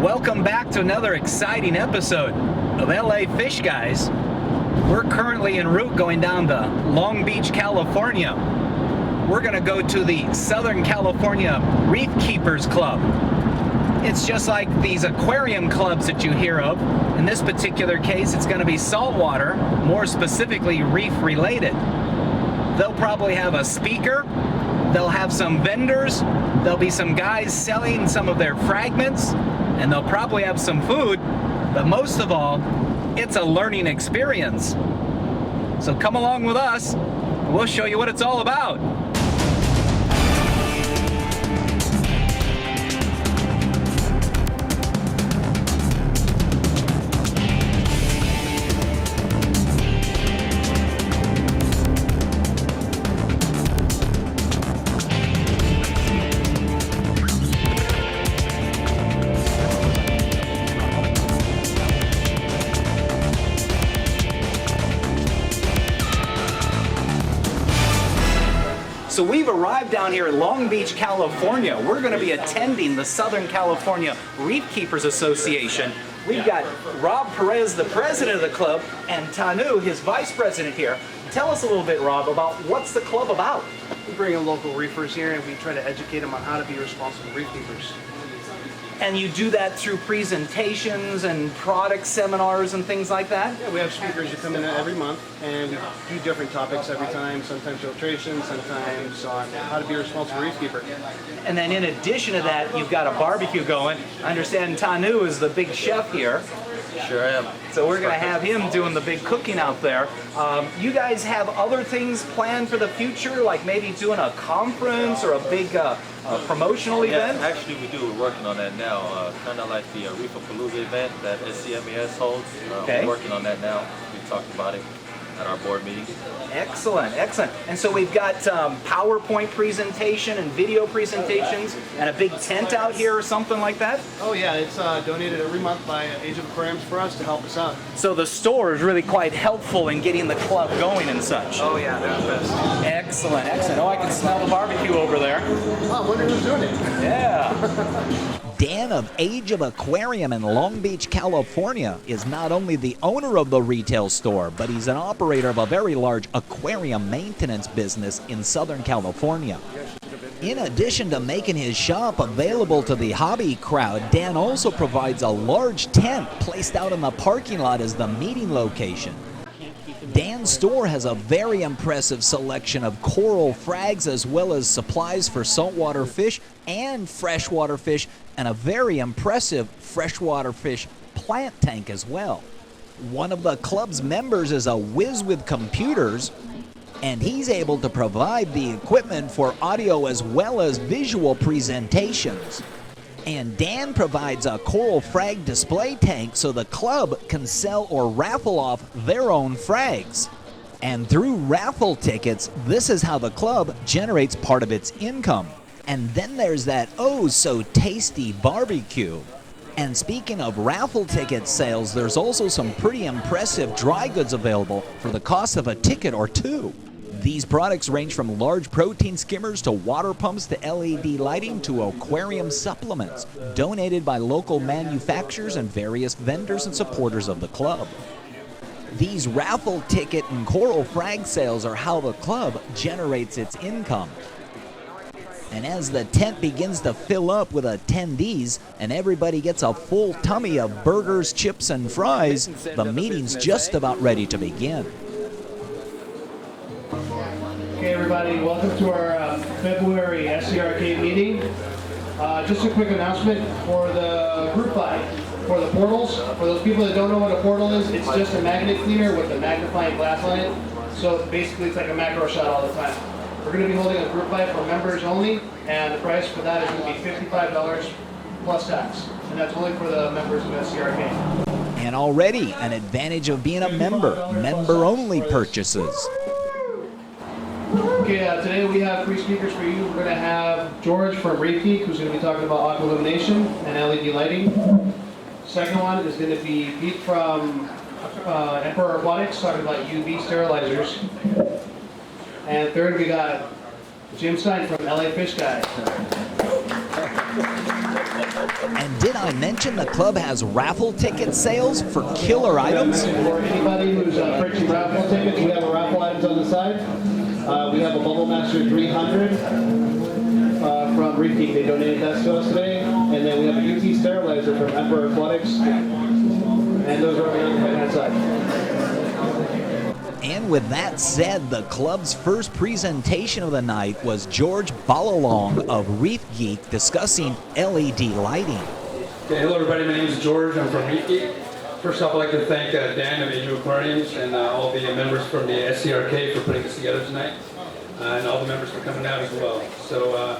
Welcome back to another exciting episode of LA Fishguys. We're currently en route going down to Long Beach, California. We're going to go to the Southern California Reef Keepers Club. It's just like these aquarium clubs that you hear of. In this particular case, it's going to be saltwater, more specifically reef related. They'll probably have a speaker, they'll have some vendors, there'll be some guys selling some of their fragments, and they'll probably have some food, but most of all, it's a learning experience. So come along with us, and we'll show you what it's all about. So we've arrived down here in Long Beach, California. We're going to be attending the Southern California Reef Keepers Association. We've got Rob Perez, the president of the club, and Tanu, his vice president here. Tell us a little bit, Rob, about what's the club about? We bring in local reefers here and we try to educate them on how to be responsible reef keepers. And you do that through presentations and product seminars and things like that? Yeah, we have speakers who come in every month and we do different topics every time, sometimes filtration, sometimes on how to be a responsible reef keeper. And then in addition to that, you've got a barbecue going. I understand Tanu is the big chef here. Sure am. So we're going to have him doing the big cooking out there. You guys have other things planned for the future, like maybe doing a conference or a big promotional event? Yeah, actually we do. We're working on that now. Kind of like the Reefapalooza event that SCMES holds. Okay. We're working on that now. We talked about it at our board meeting. Excellent, excellent. And so we've got PowerPoint presentation and video presentations and a big tent out here or something like that? Oh yeah, it's donated every month by Age of Aquariums for us to help us out. So the store is really quite helpful in getting the club going and such. Oh yeah, they're the best. Excellent, excellent. Oh, I can smell the barbecue over there. Oh, I wonder who's doing it. Yeah. Dan of Age of Aquarium in Long Beach, California is not only the owner of the retail store, but he's an operator of a very large aquarium maintenance business in Southern California. In addition to making his shop available to the hobby crowd, Dan also provides a large tent placed out in the parking lot as the meeting location. Dan's store has a very impressive selection of coral frags as well as supplies for saltwater fish and freshwater fish, and a very impressive freshwater fish plant tank as well. One of the club's members is a whiz with computers, and he's able to provide the equipment for audio as well as visual presentations. And Dan provides a coral frag display tank so the club can sell or raffle off their own frags. And through raffle tickets, this is how the club generates part of its income. And then there's that oh so tasty barbecue. And speaking of raffle ticket sales, there's also some pretty impressive dry goods available for the cost of a ticket or two. These products range from large protein skimmers to water pumps to LED lighting to aquarium supplements, donated by local manufacturers and various vendors and supporters of the club. These raffle ticket and coral frag sales are how the club generates its income. And as the tent begins to fill up with attendees and everybody gets a full tummy of burgers, chips, and fries, the meeting's just about ready to begin. Okay everybody, welcome to our February SCRK meeting. Just a quick announcement for the group buy. For the portals, for those people that don't know what a portal is, it's just a magnet cleaner with a magnifying glass on it. So basically it's like a macro shot all the time. We're going to be holding a group buy for members only, and the price for that is going to be $55 plus tax. And that's only for the members of SCRK. And already an advantage of being a member-only purchases. Okay, today we have 3 speakers for you. We're going to have George from Reef Geek, who's going to be talking about aquillumination and LED lighting. Second one is going to be Pete from Emperor Aquatics, talking about UV sterilizers. And third, we got Jim Stime from LA Fishguys. And did I mention the club has raffle ticket sales for killer items? For anybody who's purchasing raffle tickets, we have a raffle items on the side. We have a Bubble Master 300 from Reef Keepers. They donated that to us today. And then we have a UT sterilizer from Emperor Aquatics. And those are on the right-hand side. And with that said, the club's first presentation of the night was George Ballalong of Reef Geek discussing LED lighting. Okay, hello everybody, my name is George, I'm from Reef Geek. First off, I'd like to thank Dan of Angel Aquariums and all the members from the SCRK for putting this together tonight, and all the members for coming out as well. So,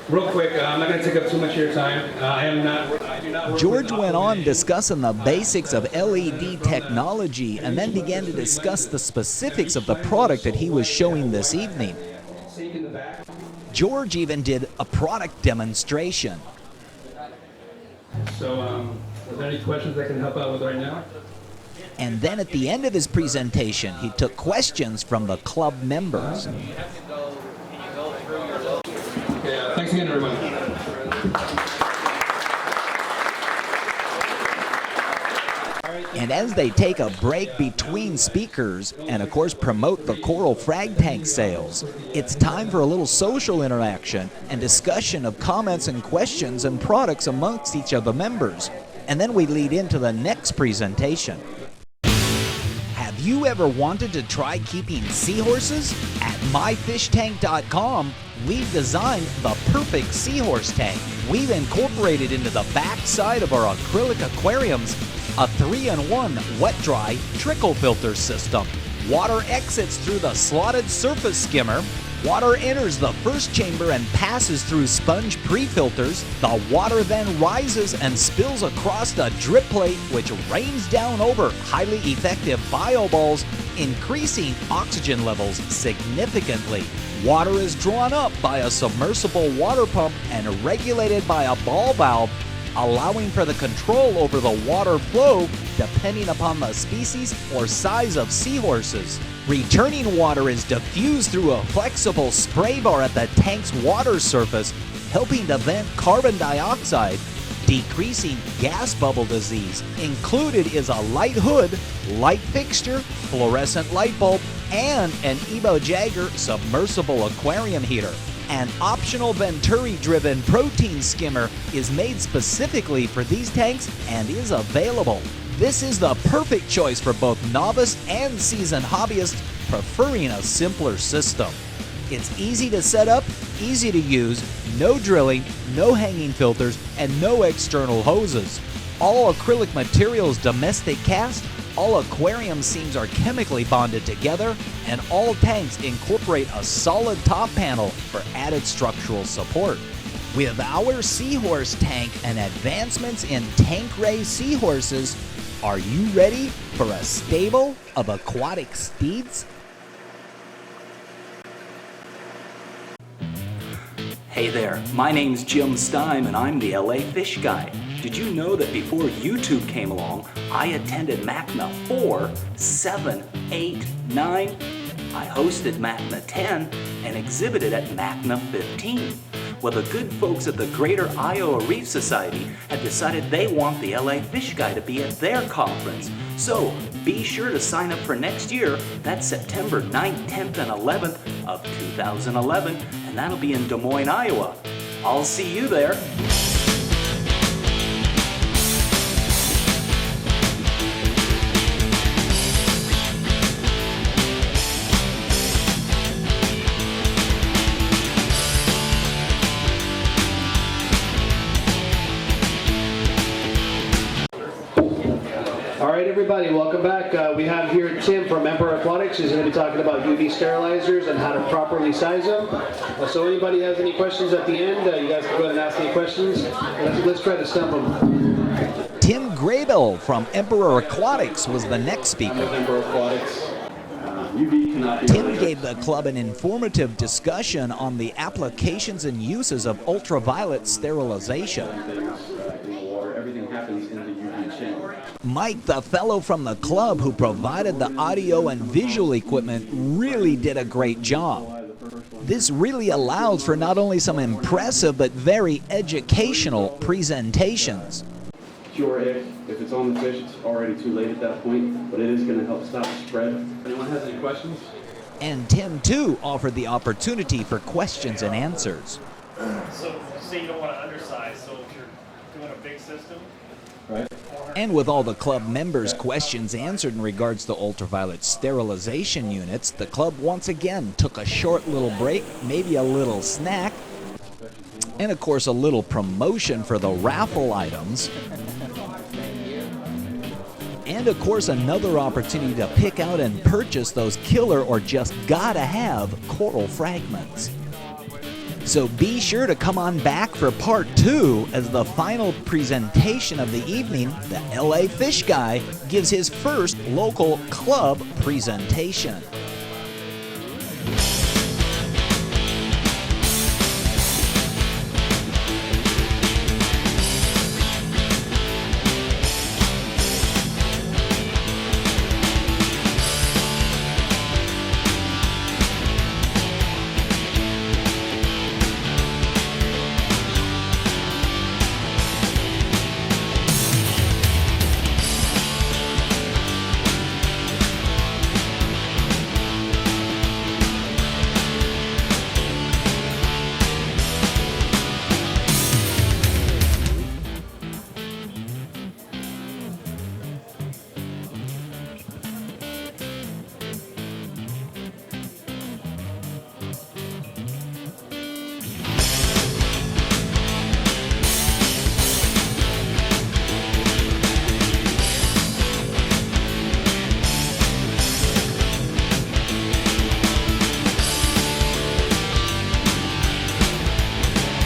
real quick, I'm not going to take up too much of your time. I do not work George with went on Aquaman. discussing the basics of LED technology and then began to discuss the specifics of the product that he was showing this evening. Sink in the back. George even did a product demonstration. So, are there any questions I can help out with right now? And then at the end of his presentation, he took questions from the club members. Okay, thanks again everyone. And as they take a break between speakers and of course promote the coral frag tank sales, it's time for a little social interaction and discussion of comments and questions and products amongst each of the members. And then we lead into the next presentation. Have you ever wanted to try keeping seahorses? At myfishtank.com, we've designed the perfect seahorse tank. We've incorporated into the back side of our acrylic aquariums a 3-in-1 wet-dry trickle filter system. Water exits through the slotted surface skimmer. Water enters the first chamber and passes through sponge pre-filters. The water then rises and spills across the drip plate, which rains down over highly effective bioballs, increasing oxygen levels significantly. Water is drawn up by a submersible water pump and regulated by a ball valve, allowing for the control over the water flow depending upon the species or size of seahorses. Returning water is diffused through a flexible spray bar at the tank's water surface, helping to vent carbon dioxide, decreasing gas bubble disease. Included is a light hood, light fixture, fluorescent light bulb, and an Ebo Jagger submersible aquarium heater. An optional Venturi-driven protein skimmer is made specifically for these tanks and is available. This is the perfect choice for both novice and seasoned hobbyists preferring a simpler system. It's easy to set up, easy to use, no drilling, no hanging filters, and no external hoses. All acrylic materials domestic cast, all aquarium seams are chemically bonded together, and all tanks incorporate a solid top panel for added structural support. With our seahorse tank and advancements in tank-raised seahorses, are you ready for a stable of aquatic steeds? Hey there, my name's Jim Stime and I'm the LA Fish Guy. Did you know that before YouTube came along, I attended MACNA 4, 7, 8, 9? I hosted MACNA 10 and exhibited at MACNA 15. Well, the good folks at the Greater Iowa Reef Society had decided they want the LA Fish Guy to be at their conference. So be sure to sign up for next year. That's September 9th, 10th, and 11th of 2011, and that'll be in Des Moines, Iowa. I'll see you there. All right, everybody, welcome back. We have here Tim from Emperor Aquatics. He's going to be talking about UV sterilizers and how to properly size them. So anybody has any questions at the end, you guys can go ahead and ask any questions. Let's try to stump them. Tim Grable from Emperor Aquatics was the next speaker. Emperor Aquatics. Tim gave the club an informative discussion on the applications and uses of ultraviolet sterilization. Everything happens in the UV chamber. Mike, the fellow from the club who provided the audio and visual equipment, really did a great job. This really allows for not only some impressive but very educational presentations. cure ick. If it's on the fish, it's already too late at that point, but it is going to help stop the spread. Anyone has any questions? And Tim, too, offered the opportunity for questions and answers. So you say you don't want to undersize, so if you're doing a big system, Right. And with all the club members' questions answered in regards to ultraviolet sterilization units, the club once again took a short little break, maybe a little snack, and of course a little promotion for the raffle items. And of course another opportunity to pick out and purchase those killer or just gotta have coral fragments. So be sure to come on back for part 2 as the final presentation of the evening, the LA Fish Guy gives his first local club presentation.